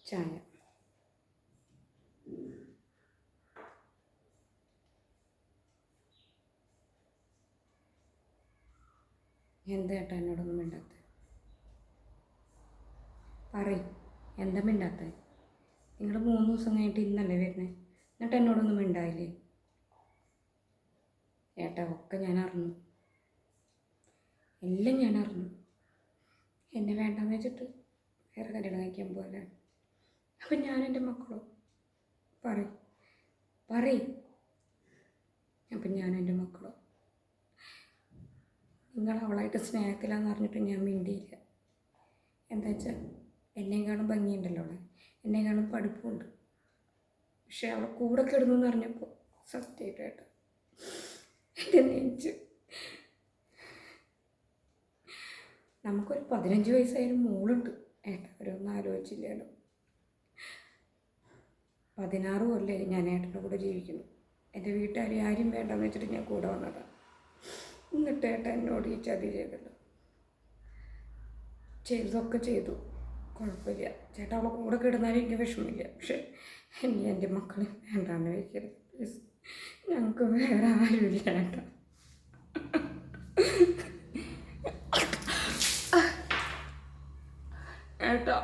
ചായ. എന്താ ഏട്ടാ എന്നോടൊന്നും മിണ്ടാത്ത? പറയും, എന്താ മിണ്ടാത്ത? നിങ്ങൾ 3 ദിവസം കഴിഞ്ഞിട്ട് ഇന്നല്ലേ വരുന്നത്? എന്നിട്ട് എന്നോടൊന്നും മിണ്ടായില്ലേ? ഏട്ടാ ഒക്കെ ഞാൻ അറിഞ്ഞു, എല്ലാം ഞാൻ അറിഞ്ഞു. എന്നെ വേണ്ടാന്ന് വെച്ചിട്ട് വേറെ കല്യാണം കഴിക്കാൻ പോലെ. അപ്പം ഞാൻ എൻ്റെ മക്കളോ? പറയും. അപ്പം ഞാൻ എൻ്റെ മക്കളോ? നിങ്ങൾ അവളായിട്ട് സ്നേഹത്തിലാന്ന് പറഞ്ഞിട്ട് ഞാൻ മിണ്ടിയില്ല. എന്താ വെച്ചാൽ എന്നെക്കാളും ഭംഗിയുണ്ടല്ലോ അവളെ, എന്നെക്കാളും പഠിപ്പുണ്ട്. പക്ഷെ അവളെ കൂടെ കിടന്നു എന്ന് പറഞ്ഞപ്പോൾ സത്യമായിട്ട് എൻ്റെ നെഞ്ച്. നമുക്കൊരു 15 വയസ്സായാലും മോളുണ്ട് ഏട്ടാ, അവരൊന്നും ആലോചിച്ചില്ലല്ലോ. 16 കൊല്ലേ ഞാൻ ഏട്ടൻ്റെ കൂടെ ജീവിക്കുന്നു. എൻ്റെ വീട്ടുകാരെ ആരും വേണ്ടെന്ന് വെച്ചിട്ട് ഞാൻ കൂടെ വന്നതാണ്. എന്നിട്ട് ഏട്ടൻ എന്നോട് ഈ ചതി ചെയ്തല്ലോ. ചെയ്തതൊക്കെ ചെയ്തു, കുഴപ്പമില്ല. ചേട്ടാ അവളെ കൂടെ കിടന്നാലും എനിക്ക് വിഷമില്ല. പക്ഷെ എന്നെ എൻ്റെ മക്കളെ വേണ്ടാന്ന് വയ്ക്കരുത് പ്ലീസ്. ഞങ്ങൾക്ക് വേറെ ആരുമില്ല ഏട്ടാ. ഏട്ടാ